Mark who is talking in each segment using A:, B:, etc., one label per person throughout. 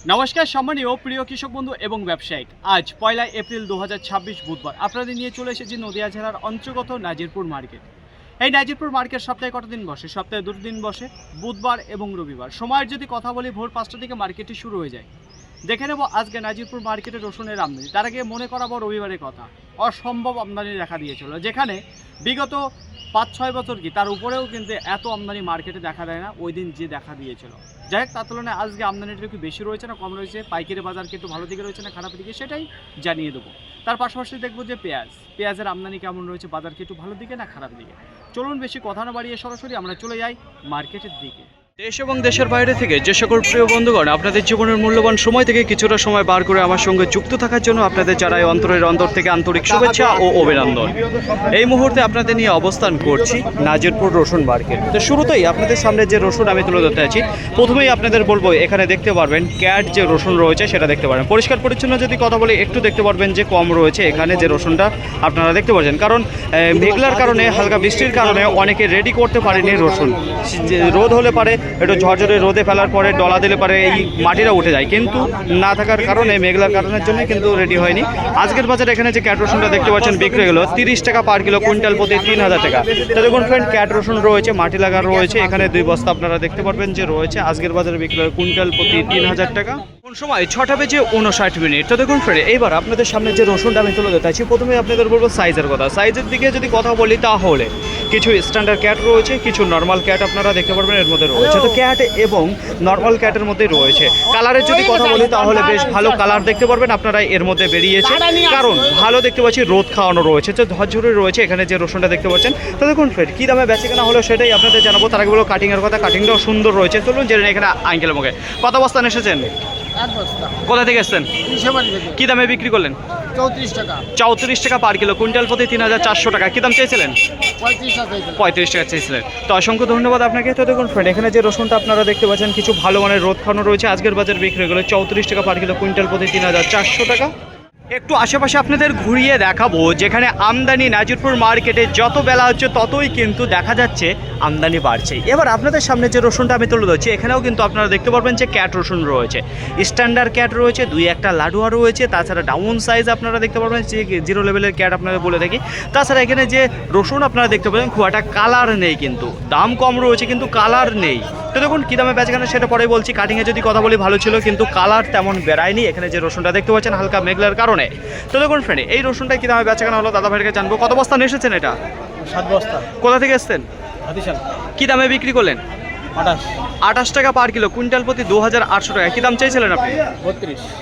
A: নমস্কার সম্মানীয় প্রিয় কৃষক বন্ধু এবং ব্যবসায়িক। আজ 1 এপ্রিল 2026 বুধবার আপনাদের নিয়ে চলে এসেছি নদিয়া জেলার অন্তর্গত নাজিরপুর মার্কেট। এই নাজিরপুর মার্কেট সপ্তাহে কত দিন বসে? সপ্তাহে 2 দিন বসে, বুধবার এবং রবিবার। সময়ের যদি কথা বলি, ভোর 5টা থেকে মার্কেটটি শুরু হয়ে যায়। দেখে নেব আজকে নাজিরপুর মার্কেটে রসুনের আমদানি। তার আগে মনে করাবো রবিবারের কথা। অসম্ভব আমদানি দেখা দিয়েছিল, যেখানে বিগত 5-6 বছর কি তার উপরেও কিন্তু এত আমদানি মার্কেটে দেখা দেয় না। ওই দিন যে দেখা দিয়েছিল, যাই হোক, তার তুলনায় আজকে আমদানিটা একটু বেশি রয়েছে না কম রয়েছে, পাইকারি বাজার কি একটু ভালো দিকে রয়েছে না খারাপ দিকে, সেটাই জানিয়ে দেবো। তার পাশাপাশি দেখবো যে পেঁয়াজের আমদানি কেমন রয়েছে, বাজার কি একটু ভালো দিকে না খারাপ দিকে। চলুন বেশি কথা না বাড়িয়ে সরাসরি আমরা চলে যাই মার্কেটের দিকে। দেশ এবং দেশের বাইরে থেকে যে সকল প্রিয় বন্ধুগণ আপনাদের জীবনের মূল্যবান সময় থেকে কিছুটা সময় বার করে আমার সঙ্গে যুক্ত থাকার জন্য আপনাদের জানাই অন্তর থেকে আন্তরিক শুভেচ্ছা ও অভিনন্দন। এই মুহূর্তে আপনাদের নিয়ে অবস্থান করছি নাজিরপুর রসুন মার্কেট। তো শুরুতেই আপনাদের সামনে যে রসুন আমি তুলে ধরতে আছি, প্রথমেই আপনাদের বলবো এখানে দেখতে পারবেন ক্যাট যে রসুন রয়েছে সেটা দেখতে পারেন। পরিষ্কার পরিচ্ছন্ন যদি কথা বলি, একটু দেখতে পারবেন যে কম রয়েছে এখানে যে রসুনটা আপনারা দেখতে পাচ্ছেন, কারণ মেঘলার কারণে, হালকা বৃষ্টির কারণে অনেকে রেডি করতে পারেনি রসুন। রোদ হলে পারে একটু ঝরঝরে রোদে ফেলার পরে ডলা দিলে পারে এই মাটিটা উঠে যায়, কিন্তু না থাকার কারণে, মেঘলার কারণের জন্য কিন্তু রেডি হয়নি। আজকের বাজারে এখানে যে ক্যাট রসুনটা দেখতে পাচ্ছেন বিক্রি হলো 30 টাকা পার কিলো, কুইন্টাল প্রতি 3000 টাকা। তো দেখুন ফ্রেন্ড, ক্যাট রসুন রয়েছে, মাটি লাগা রয়েছে, এখানে 2 বস্তা আপনারা দেখতে পারবেন যে রয়েছে। আজকের বাজারে বিক্রি হয় কুইন্টাল প্রতি 3000 টাকা। কোন সময় 6টা বেজে 59 মিনিট। তো দেখুন ফ্রেন্ড, এইবার আপনাদের সামনে যে রসুনটা আমি তুলে দিতে চাইছি, প্রথমে আপনাদের বলবো সাইজের কথা। সাইজের দিকে যদি কথা বলি, তাহলে কিছু স্ট্যান্ডার্ড ক্যাট রয়েছে, কিছু নর্মাল ক্যাট আপনারা দেখতে পারবেন এর মধ্যে রয়েছে। তো ক্যাট এবং নর্মাল ক্যাটের মধ্যে রয়েছে। কালারের যদি কথা বলি, তাহলে বেশ ভালো কালার দেখতে পারবেন আপনারা এর মধ্যে বেরিয়েছে, কারণ ভালো দেখতে পাচ্ছি রোদ খাওয়ানো রয়েছে, তো ঝরঝরে রয়েছে এখানে যে রসুনটা দেখতে পাচ্ছেন। তো দেখুন ফ্রেন্ড, কী দামে বেচে কেনা হলো সেটাই আপনাদের জানাবো। তার আগে বলো কাটিংয়ের কথা। কাটিংটাও সুন্দর রয়েছে, চলুন জেনে এখানে আঙ্কেলের মুখে। কত বস্তা এসেছেন? কোথা থেকে এসছেন? কি দামে বিক্রি করলেন?
B: 34 টাকা।
A: 34 টাকা পার কিলো, কুইন্টাল প্রতি 3400 টাকা। কি দাম চেয়েছিলেন? 35 টাকা চেয়েছিলেন। তো অসংখ্য ধন্যবাদ আপনাকে। তো দেখুন ফ্রেন্ড, এখানে যে রসুনটা আপনারা দেখতে পাচ্ছেন কিছু ভালো মানের রোদ খাওয়ানো রয়েছে। আজকের বাজার বিক্রি হয়ে গেলো 34 টাকা পার কিলো, কুইন্টাল প্রতি 3400 টাকা। একটু আশেপাশে আপনাদের ঘুরিয়ে দেখাবো, যেখানে আমদানি নাজিরপুর মার্কেটে যত বেলা হচ্ছে ততই কিন্তু দেখা যাচ্ছে আমদানি বাড়ছে। এবার আপনাদের সামনে যে রসুনটা আমি তুলে ধরছি, এখানেও কিন্তু আপনারা দেখতে পারবেন যে ক্যাট রসুন রয়েছে, স্ট্যান্ডার্ড ক্যাট রয়েছে, 2-1টা লাডুয়া রয়েছে, তাছাড়া ডাউন সাইজ আপনারা দেখতে পারবেন যে 0 লেভেলের ক্যাট আপনারা বলে থাকি। তাছাড়া এখানে যে রসুন আপনারা দেখতে পাবেন খুব একটা কালার নেই, কিন্তু দাম কম রয়েছে কিন্তু কালার নেই। তো দেখুন কী দামে বেচাকেনা সেটা পরে বলছি। কাটিংয়ে যদি কথা বলি ভালো ছিল, কিন্তু কালার তেমন বেড়ায়নি এখানে যে রসুনটা দেখতে পাচ্ছেন হালকা মেঘলার কারণে। তো দেখুন ফ্রেন্ড, এই রসুনটা কী দামে বেচাকেনা হলো দাদা ভাইকে জানবো। কত বস্তা এসেছেন এটা?
B: 7 বস্তা।
A: কোথা থেকে এসছেন?
B: হাতিশাল।
A: কী দামে বিক্রি করলেন? 28 টাকা পার কিলো, কুইন্টাল প্রতি 2800 টাকা। কী দাম চাইছিলেন আপনি?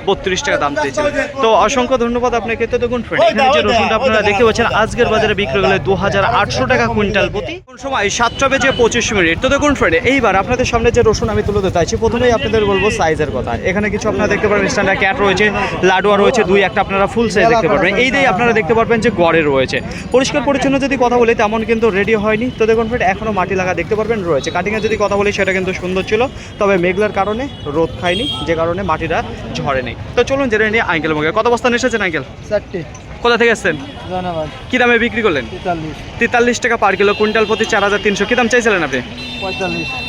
A: 32 টাকা দাম চেয়েছিলেন। তো অসংখ্য ধন্যবাদ আপনাকে। তো দেখুন ফ্রেন্ড, এখানে যে রসুনটা আপনারা দেখতে পাচ্ছেন আজকের বাজারে বিক্রি হলে 2800 টাকা কুইন্টাল প্রতি। কোন সময় 7টা বেজে 25 মিনিট। তো দেখুন ফ্রেন্ড, এইবার আপনাদের সামনে যে রসুন আমি তুলে দিতে চাইছি, প্রথমেই আপনাদের বলবো সাইজের কথা। এখানে কিছু আপনারা দেখতে পারবেন স্ট্যান্ডার্ড ক্যাট রয়েছে, লাডুয়া রয়েছে, 2-1টা আপনারা ফুল সাইজ দেখতে পারবেন। এই দিয়ে আপনারা দেখতে পারবেন যে গড়ে রয়েছে। পরিষ্কার পরিচ্ছন্ন যদি কথা বলি, তেমন কিন্তু রেডি হয়নি। তো দেখুন ফ্রেন্ড, এখনও মাটি লাগা দেখতে পারবেন রয়েছে। কাটিংয়ে যদি কথা বলি, সেটা কিন্তু সুন্দর ছিল, তবে মেঘলার কারণে রোদ খায়নি, যে কারণে মাটিটা ঝরে নেই। তো চলুন জেনে নিয়ে আঙ্কেল মুখে। কত বস্তা এসেছেন আঙ্কেল?
B: 4টি।
A: কোথা থেকে এসছেন?
B: ধন্যবাদ।
A: কী দামে বিক্রি করলেন? 43 টাকা পার কিলো, কুইন্টাল প্রতি 4300। কী দাম চাইছিলেন আপনি?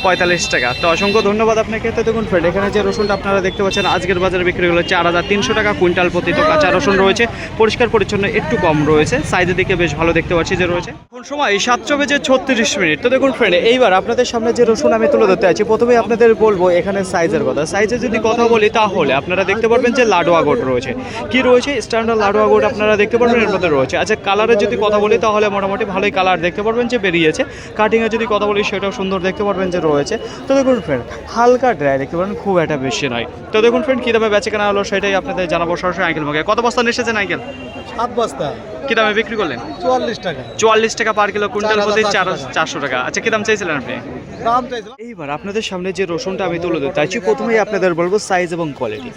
A: 45 টাকা। তো অসংখ্য ধন্যবাদ আপনাকে। তো দেখুন ফ্রেন্ড, এখানে যে রসুনটা আপনারা দেখতে পাচ্ছেন আজকের বাজারে বিক্রি হলো 4300 টাকা কুইন্টাল প্রতি। তো কাঁচা রসুন রয়েছে, পরিষ্কার পরিচ্ছন্ন একটু কম রয়েছে, সাইজের দিকে বেশ ভালো দেখতে পাচ্ছি যে রয়েছে। কোন সময় 7টা বেজে 36 মিনিট। তো দেখুন ফ্রেন্ড, এইবার আপনাদের সামনে যে রসুন আমি তুলে ধরতে আছি, প্রথমেই আপনাদের বলবো এখানে সাইজের কথা। সাইজে যদি কথা বলি, তাহলে আপনারা দেখতে পারবেন যে লাডুয়া গোট রয়েছে। কি রয়েছে? স্ট্যান্ডার্ড লাডুয়া গোট আপনারা দেখতে পারবেন এর মধ্যে রয়েছে। আচ্ছা, কালারের যদি কথা বলি, তাহলে মোটামুটি ভালোই কালার দেখতে পারবেন যে বেরিয়েছে। কাটিংয়ে যদি কথা বলি, সেটাও সুন্দর দেখতে পারবেন যে রয়েছে। তো দেখুন ফ্রেন্ড, হালকা ড্রাই দেখতে পারেন, খুব একটা বেশি নয়। তো দেখুন ফ্রেন্ড, কী দামে বেচে কেনা হলো সেটাই আপনাদের জানাবো সরাসরি আঙ্কেল মুখে। কত বস্তা এসেছেন আঙ্কেল?
B: 7 বস্তা।
A: কী দামে বিক্রি করলেন?
B: 44 টাকা।
A: 44 টাকা পার কিলো, কুইন্টাল প্রতি 400 টাকা। আচ্ছা, কী দাম চাইছিলেন আপনি?
B: দাম চাইছিলাম।
A: এইবার আপনাদের সামনে যে রসুনটা আমি তুলে দিতে চাইছি, প্রথমেই আপনাদের বলবো সাইজ এবং কোয়ালিটি।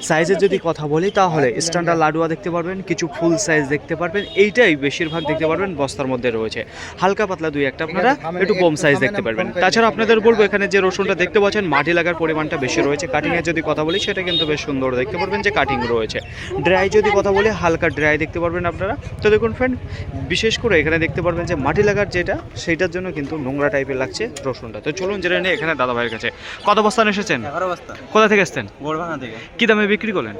A: সাইজের যদি কথা বলি তাহলে স্ট্যান্ডার্ড লাডুয়া দেখতে পারবেন, কিছু ফুল সাইজ দেখতে পারবেন, এইটাই বেশিরভাগ দেখতে পারবেন বস্তার মধ্যে রয়েছে। হালকা পাতলা দুই একটা আপনারা একটু কম সাইজ দেখতে পারবেন। তাছাড়া আপনাদের বলবো এখানে যে রসুনটা দেখতে পাচ্ছেন মাটি লাগার পরিমাণটা বেশি রয়েছে। কাটিংয়ের যদি কথা বলি সেটা কিন্তু বেশ সুন্দর দেখতে পারবেন যে কাটিং রয়েছে। ড্রাই যদি কথা বলি হালকা ড্রাই দেখতে পারবেন আপনারা। তো দেখুন ফ্রেন্ড, বিশেষ করে এখানে দেখতে পারবেন যে মাটি লাগার যেটা সেইটার জন্য কিন্তু নোংরা টাইপের লাগছে রসুনটা। তো চলুন জেনে নিয়ে এখানে দাদা ভাইয়ের কাছে। কত বস্তা এসেছেন?
B: 11 বস্তা।
A: কোথা থেকে এসেছেন?
B: গোড়ভাঙা থেকে।
A: কি দামে বিক্রি করলেন?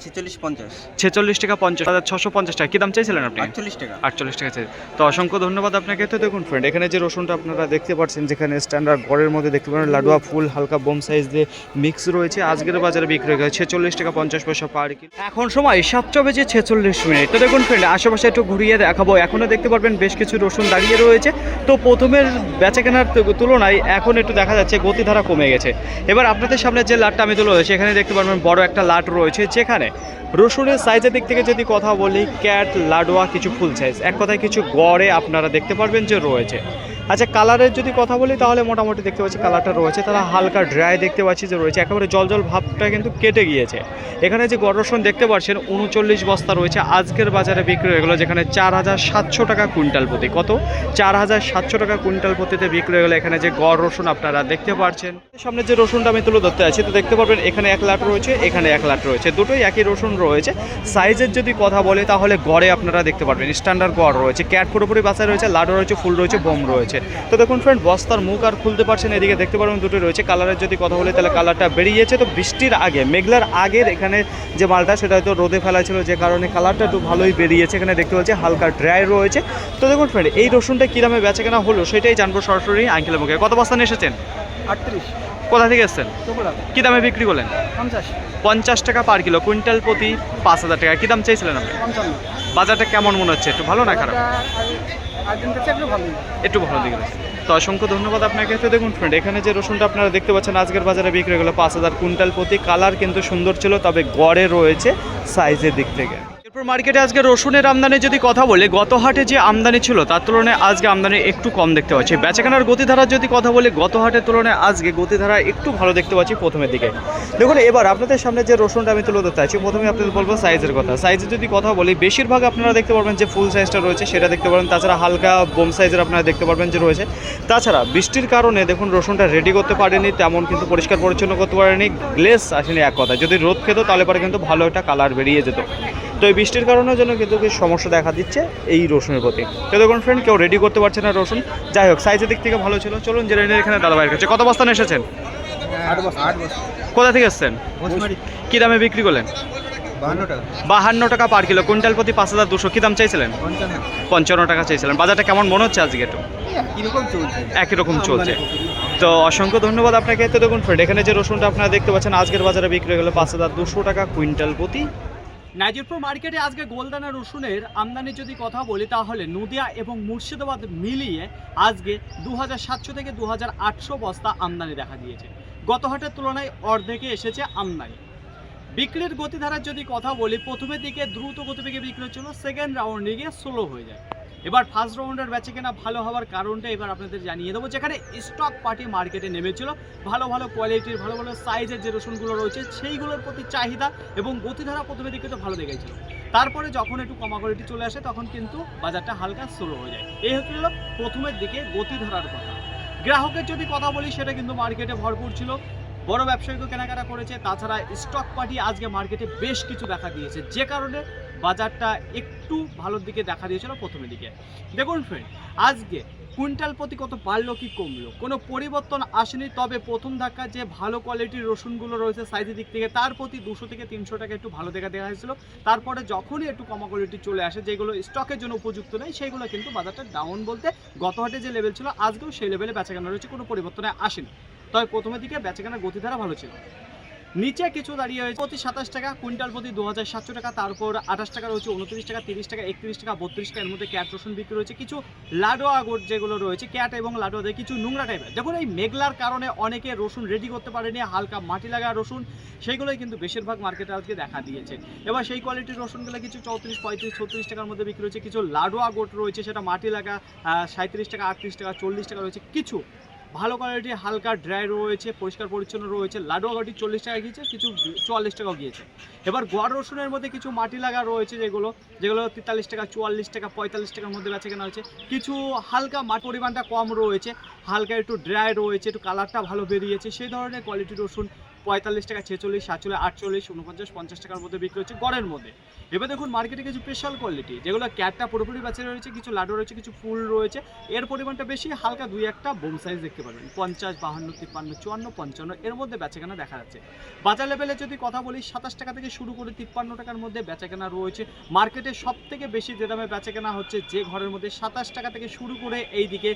B: 46-50।
A: 46 টাকা 50,650 টাকা। কি দাম চাইছিলেন আপনি?
B: 48 টাকা।
A: 48 টাকা চাই। তো অসংখ্য ধন্যবাদ আপনাকে। তো দেখুন ফ্রেন্ড, এখানে যে রসুনটা আপনারা দেখতে পাচ্ছেন, যেখানে স্ট্যান্ডার্ড গড়ের মধ্যে দেখতে পারেন লাডুয়া ফুল হালকা বোম সাইজ দিয়ে মিক্স রয়েছে, আজকের বাজারে বিক্রি হয়ে গেছে 46 টাকা 50 পয়সা পার কিলো। এখন সময় 7:46। তো দেখুন ফ্রেন্ড, আশেপাশে একটু ঘুরিয়ে দেখাবো। এখনও দেখতে পারবেন বেশ কিছু রসুন দাঁড়িয়ে রয়েছে। তো প্রথমের বেচাকেনার তুলনায় এখন একটু দেখা যাচ্ছে গতিধারা কমে গেছে। এবার আপনাদের সামনে যে লাটটা আমি তুলে ধরেছি, এখানে দেখতে পারবেন বড় একটা লাট রয়েছে, যেখানে রসুনের সাইজের দিক থেকে যদি কথা বলি ক্যাট, লাডুয়া, কিছু ফুল সাইজ, এক কথায় কিছু গড়ে আপনারা দেখতে পারবেন যে রয়েছে। আচ্ছা, কালারের যদি কথা বলি তাহলে মোটামুটি দেখতে পাচ্ছি কালারটা রয়েছে, তারা হালকা ড্রাই দেখতে পাচ্ছি যে রয়েছে, একেবারে জল ভাবটা কিন্তু কেটে গিয়েছে। এখানে যে গড় রসুন দেখতে পাচ্ছেন 39 বস্তা রয়েছে, আজকের বাজারে বিক্রি হয়ে গেলো, যেখানে 4,700 টাকা কুইন্টাল প্রতি। কত? 4,700 টাকা কুইন্টাল প্রতিতে বিক্রি হয়ে গেলো এখানে যে গড় রসুন আপনারা দেখতে পাচ্ছেন। সামনে যে রসুনটা আমি তুলে ধরতে আছি, তো দেখতে পারবেন এখানে 1 লাট রয়েছে, এখানে 1 লাট রয়েছে, দুটোই একই রসুন রয়েছে। সাইজের যদি কথা বলে তাহলে গড়ে আপনারা দেখতে পারবেন স্ট্যান্ডার্ড গড় রয়েছে, ক্যাট পুরোপুরি বাসায় রয়েছে, লাডু রয়েছে, ফুল রয়েছে, বোম রয়েছে। তো দেখুন ফ্রেন্ড, বস্তার মুখ আর খুলতে পারছেন, এদিকে দেখতে পারবেন দুটোই রয়েছে। কালারের যদি কথা বলি তাহলে কালারটা বেরিয়েছে। তো বৃষ্টির আগে, মেঘলার আগের এখানে যে মালটা সেটা হয়তো রোদে ফেলা ছিল, যে কারণে কালারটা একটু ভালোই বেরিয়েছে। এখানে দেখতে পাচ্ছি হালকা ড্রাই রয়েছে। তো দেখুন ফ্রেন্ড, এই রসুনটা কী দামে বেচা কেনা হলো সেটাই জানবো সরাসরি আঙ্কেলের মুখে। কত বস্তা নিয়ে এসেছেন?
B: 38।
A: কোথা থেকে এসেছেন? কী দামে বিক্রি করলেন? 50 টাকা পার কিলো, কুইন্টাল প্রতি 5,000 টাকা। কী দাম চাইছিলেন আপনি?
B: 55।
A: বাজারটা কেমন মনে হচ্ছে? একটু ভালো না খারাপ? একটু ভালো দিকে। তো অসংখ্য ধন্যবাদ আপনাকে। তো দেখুন ফ্রেন্ড, এখানে যে রসুনটা আপনারা দেখতে পাচ্ছেন আজকের বাজারে বিক্রি হয়ে গেলো 5,000 কুইন্টাল প্রতি। কালার কিন্তু সুন্দর ছিল, তবে গড়ে রয়েছে সাইজের দিক থেকে। এরপর মার্কেটে আজকে রসুনের আমদানি যদি কথা বলি, গত হাটে যে আমদানি ছিল তার তুলনায় আজকে আমদানি একটু কম দেখতে পাচ্ছি। বেচাকেনার গতিধারার যদি কথা বলি, গত হাটের তুলনায় আজকে গতিধারা একটু ভালো দেখতে পাচ্ছি প্রথমের দিকে। দেখুন, এবার আপনাদের সামনে যে রসুনটা আমি তুলে ধরতে আছি, প্রথমে আপনাদের বলবো সাইজের কথা। সাইজের যদি কথা বলি, বেশিরভাগ আপনারা দেখতে পারবেন যে ফুল সাইজটা রয়েছে সেটা দেখতে পারবেন, তাছাড়া হালকা বোম সাইজের আপনারা দেখতে পারবেন যে রয়েছে। তাছাড়া বৃষ্টির কারণে দেখুন রসুনটা রেডি করতে পারেনি, তেমন কিন্তু পরিষ্কার পরিচ্ছন্ন করতে পারেনি, গ্লেস আসেনি এক কথা। যদি রোদ খেত তাহলে পরে কিন্তু ভালো একটা কালার বেরিয়ে যেত। তো এই বৃষ্টির কারণের জন্য কিন্তু কিছু সমস্যা দেখা দিচ্ছে এই রসুনের প্রতি। তো দেখুন ফ্রেন্ড, কেউ রেডি করতে পারছে না রসুন। যাই হোক, সাইজের দিক থেকে ভালো ছিল। চলুন জেনে নিয়ে এখানে দাদা ভাইয়ের কাছে। কত বস্তা নিয়ে এসেছেন?
B: 8 বস্তা।
A: কোথা থেকে এসেছেন? কী দামে বিক্রি করলেন?
B: 52 টাকা।
A: 52 টাকা পার কিলো, কুইন্টাল প্রতি 5,200। কী দাম চাইছিলেন?
B: 55
A: টাকা চাইছিলেন। বাজারটা কেমন মনে হচ্ছে আজকে? একটু
B: কিরকম চলছে?
A: একই রকম চলছে। তো অসংখ্য ধন্যবাদ আপনাকে। তো দেখুন ফ্রেন্ড, এখানে যে রসুনটা আপনারা দেখতে পাচ্ছেন আজকের বাজারে বিক্রি হয়ে গেলো 5,200 টাকা কুইন্টাল প্রতি। নাজিরপুর মার্কেটে আজকে গোলদানা রসুনের আমদানি যদি কথা বলি তাহলে নদিয়া এবং মুর্শিদাবাদ মিলিয়ে আজকে 2,700 থেকে 2,800 বস্তা আমদানি দেখা দিয়েছে। গত হাটের তুলনায় অর্ধেকে এসেছে আমদানি। বিক্রির গতিধারার যদি কথা বলি, প্রথমের দিকে দ্রুত গতিবেগে বিক্রি হচ্ছিল, সেকেন্ড রাউন্ডে গিয়ে স্লো হয়ে যায়। এবার ফার্স্ট রাউন্ডের বেচাকেনা ভালো হওয়ার কারণটা এবার আপনাদের জানিয়ে দেবো। যেখানে স্টক পার্টি মার্কেটে নেমেছিল, ভালো ভালো কোয়ালিটির ভালো ভালো সাইজের যে রসুনগুলো রয়েছে সেইগুলোর প্রতি চাহিদা এবং গতিধারা প্রথমে দিকে তো ভালো দেখাইছিল। তারপরে যখন একটু কমা কোয়ালিটি চলে আসে তখন কিন্তু বাজারটা হালকা স্লো হয়ে যায়। এই হচ্ছিল প্রথমের দিকে গতিধারার কথা। গ্রাহকের যদি কথা বলি, সেটা কিন্তু মার্কেটে ভরপুর ছিল, বড় ব্যবসায়ীকে কেনাকাটা করেছে। তাছাড়া স্টক পার্টি আজকে মার্কেটে বেশ কিছু দেখা দিয়েছে, যে কারণে বাজারটা একটু ভালোর দিকে দেখা দিয়েছিল প্রথমের দিকে। দেখুন ফ্রেন্ড, আজকে কুইন্টাল প্রতি কত বাড়লো কি কমলো কোনো পরিবর্তন আসেনি, তবে প্রথম ধাক্কা যে ভালো কোয়ালিটির রসুনগুলো রয়েছে সাইজের দিক থেকে তার প্রতি 200 থেকে 300 টাকা একটু ভালো দেখা হয়েছিল। তারপরে যখনই একটু কমা কোয়ালিটি চলে আসে, যেগুলো স্টকের জন্য উপযুক্ত নেই, সেইগুলো কিন্তু বাজারটা ডাউন বলতে গত হাটে যে লেভেল ছিল আজকেও সেই লেভেলে বেচাকেনা রয়েছে, কোনো পরিবর্তনে আসেনি। তবে প্রথমের দিকে বেচাকেনার গতিধারা ভালো ছিল। নিচে কিছু দাঁড়িয়ে হয়েছে প্রতি 27 টাকা, কুইন্টাল প্রতি 2,700 টাকা, তারপর 28 টাকা রয়েছে, 29 টাকা, 30 টাকা, 31 টাকা, 32 টাকা। এর মধ্যে ক্যাট রসুন বিক্রি রয়েছে, কিছু লাডোয়া গোট যেগুলো রয়েছে ক্যাট এবং লাডোয়াতে কিছু নোংরা টাইপের। দেখুন, এই মেঘলার কারণে অনেকে রসুন রেডি করতে পারেনি, হালকা মাটি লাগা রসুন সেইগুলোই কিন্তু বেশিরভাগ মার্কেটে আজকে দেখা দিয়েছে। এবার সেই কোয়ালিটির রসুনগুলো কিছু 34, 35, 36 টাকার মধ্যে বিক্রি রয়েছে, কিছু লাডোয়া গোট রয়েছে সেটা মাটি লাগা 37 টাকা, 38 টাকা, 40 টাকা রয়েছে, কিছু ভালো কোয়ালিটি, হালকা ড্রাই রয়েছে, পরিষ্কার পরিচ্ছন্ন রয়েছে। লাডুয়া গাটি 40 টাকা গিয়েছে, কিছু 44 টাকাও গিয়েছে। এবার গোয়ার রসুনের মধ্যে কিছু মাটি লাগা রয়েছে, যেগুলো 43 টাকা, 44 টাকা, 45 টাকার মধ্যে বেচা কেনা হচ্ছে। কিছু হালকা মাটি পরিমাণটা কম রয়েছে, হালকা একটু ড্রাই রয়েছে, একটু কালারটা ভালো বেরিয়েছে, সেই ধরনের কোয়ালিটি রসুন 45 টাকা, 46, 47, 48, 49, 50 টাকার মধ্যে বিক্রি হচ্ছে গড়ের মধ্যে। এবার দেখুন মার্কেটে কিছু স্পেশাল কোয়ালিটি, যেগুলো ক্যাটটা পুরোপুরি বেঁচে রয়েছে, কিছু লাডু রয়েছে, কিছু ফুল রয়েছে, এর পরিমাণটা বেশি, হালকা দুই একটা বোম সাইজ দেখতে পাবেন। 50, 52, 53, 54, 55 এর মধ্যে বেচাকেনা দেখা যাচ্ছে। বাজার লেভেলে যদি কথা বলি, 27 টাকা থেকে শুরু করে 53 টাকার মধ্যে বেচাকেনা রয়েছে। মার্কেটে সব থেকে বেশি যে দামে বেচাকেনা হচ্ছে, যে ঘরের মধ্যে 27 টাকা থেকে শুরু করে এইদিকে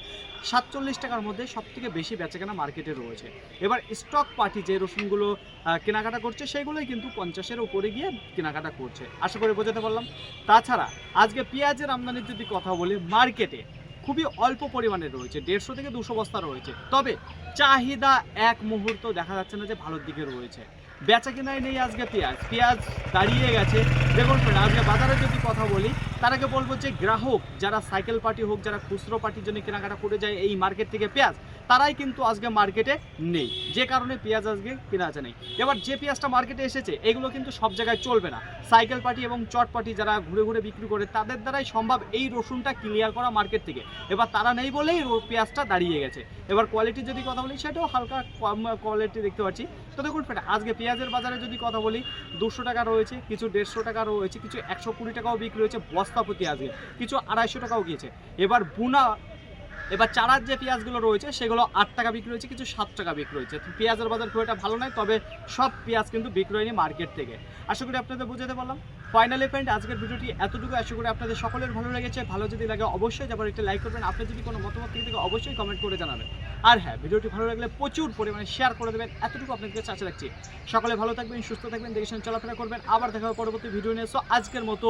A: 47 টাকার মধ্যে সব থেকে বেশি বেচাকেনা মার্কেটে রয়েছে। এবার স্টক পার্টি যে রসুনগুলো কেনাকাটা করছে, সেগুলোই কিন্তু 50-এর উপরে গিয়ে কেনাকাটা করছে, আশা করি বোঝাতে পারলাম। তাছাড়া আজকে পেঁয়াজের আমদানির যদি কথা বলি, মার্কেটে খুবই অল্প পরিমাণে রয়েছে, 150 থেকে 200 বস্তা রয়েছে। তবে চাহিদা এক মুহূর্ত দেখা যাচ্ছে না যে ভালোর দিকে রয়েছে, বেচা কেনাই নেই। আজকে পেঁয়াজ দাঁড়িয়ে গেছে। দেখুন আজকে বাজারে যদি কথা বলি, তার আগে বলবো যে গ্রাহক যারা সাইকেল পার্টি হোক, যারা খুচরো পার্টির জন্য কেনাকাটা করে যায় এই মার্কেট থেকে পেঁয়াজ, তারাই কিন্তু আজকে মার্কেটে নেই, যে কারণে পেঁয়াজ আজকে কেনা আছে নেই। এবার যে পেঁয়াজটা মার্কেটে এসেছে, এগুলো কিন্তু সব জায়গায় চলবে না। সাইকেল পার্টি এবং চট পার্টি যারা ঘুরে ঘুরে বিক্রি করে, তাদের দ্বারাই সম্ভব এই রসুনটা ক্লিয়ার করা মার্কেট থেকে। এবার তারা নেই বলেই পেঁয়াজটা দাঁড়িয়ে গেছে। এবার কোয়ালিটির যদি কথা বলি, সেটাও হালকা কম কোয়ালিটি দেখতে পাচ্ছি। তো দেখুন আজকে পেঁয়াজের বাজারে যদি কথা বলি, 200 টাকা রয়েছে, কিছু 150 টাকা রয়েছে, কিছু 120 টাকাও বিক্রি হয়েছে বস্তা প্রতি আজকে, কিছু 250 টাকাও গিয়েছে। এবার চারার যে পেঁয়াজগুলো রয়েছে, সেগুলো 8 টাকা বিক্রি হয়েছে, কিছু 7 টাকা বিক্রি হয়েছে। তো পেঁয়াজের বাজার খুব একটা ভালো নয়, তবে সব পেঁয়াজ কিন্তু বিক্রি হয়নি মার্কেট থেকে। আশা করি আপনাদের বোঝাতে পারলাম। ফাইনালি ফ্রেন্ড, আজকের ভিডিওটি এতটুকু। আশা করি আপনাদের সকলের ভালো লেগেছে। ভালো যদি লাগে অবশ্যই যাবার একটা লাইক করবেন। আপনি যদি কোনো মতামত থেকে অবশ্যই কমেন্ট করে জানাবেন। আর হ্যাঁ, ভিডিওটি ভালো লাগলে প্রচুর পরিমাণে শেয়ার করে দেবেন, এতটুকু আপনাদের কাছে আশা রাখছি। সকলে ভালো থাকবেন, সুস্থ থাকবেন, দেখে শুনে চলাফেরা করবেন। আবার দেখা হবে পরবর্তী ভিডিও নিয়ে। সো আজকের মতো